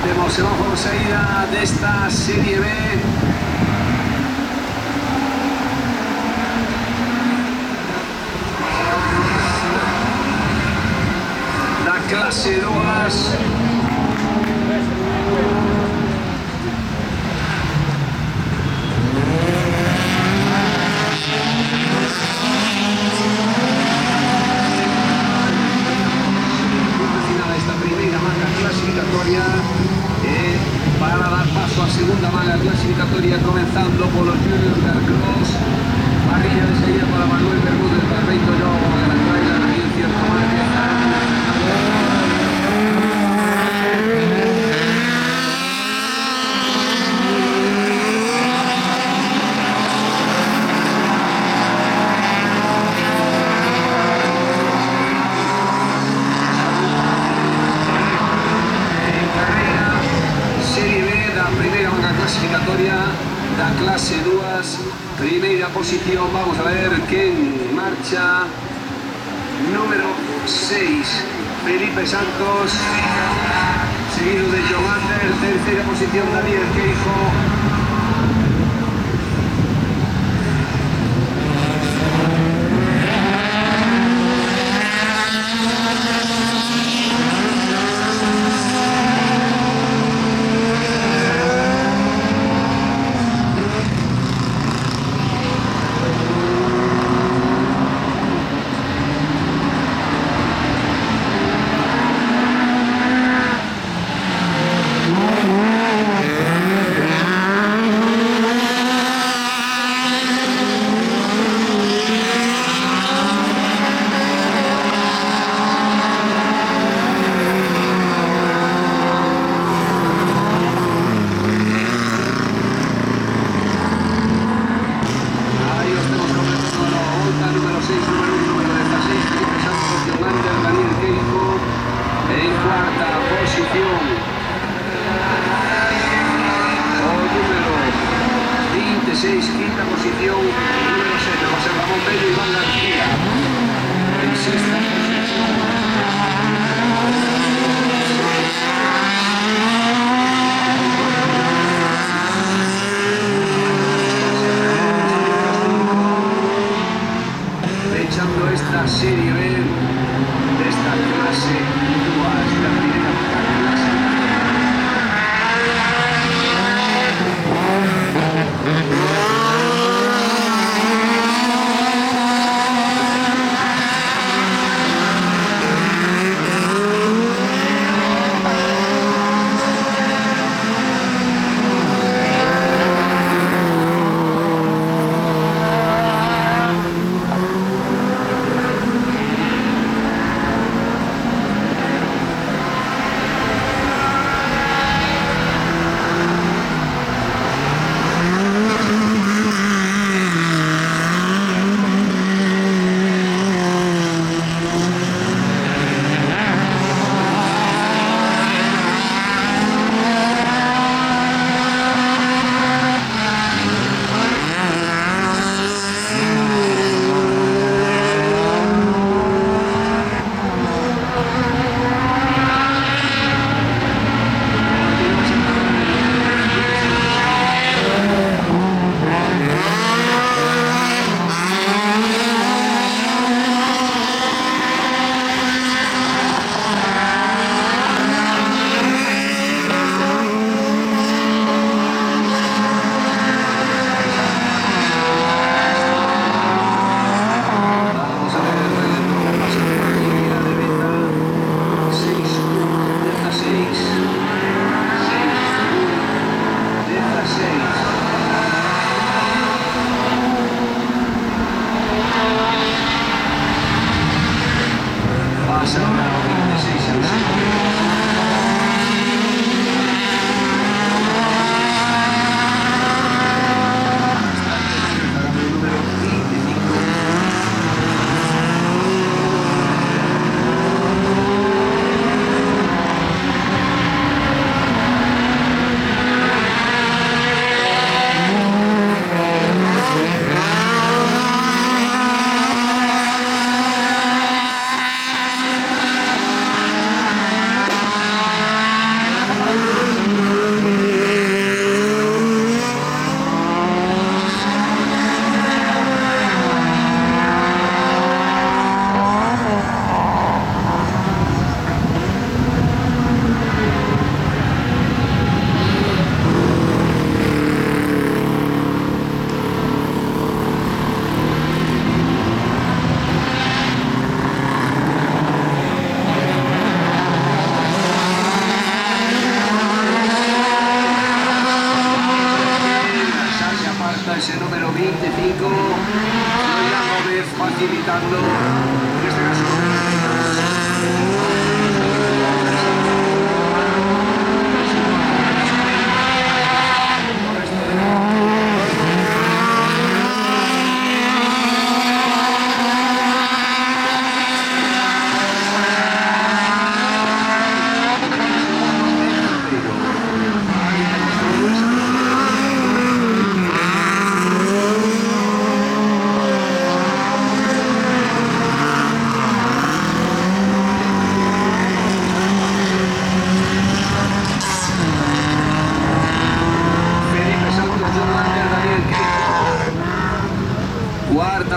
Tenemos semáforo salida de esta Serie B. La clase 2. Clasificatoria para dar paso a segunda manga clasificatoria, comenzando por los juniors de Arcross. Parrilla de seguida para Manuel Bermúdez, perfecto, yo la trailer aquí en cierto clasificatoria da clase 2, primera posición. Vamos a ver quién marcha. Número 6, Felipe Santos, seguido de John Ander. Tercera posición, Daniel Queijo. Quinta posición, número 7, José Ramón Bello y Iván García. En sexta posición. Echando esta Serie B de esta clase 2, la primera clase.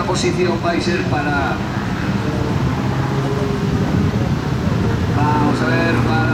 Tercera posición va a ser para... Vamos a ver, para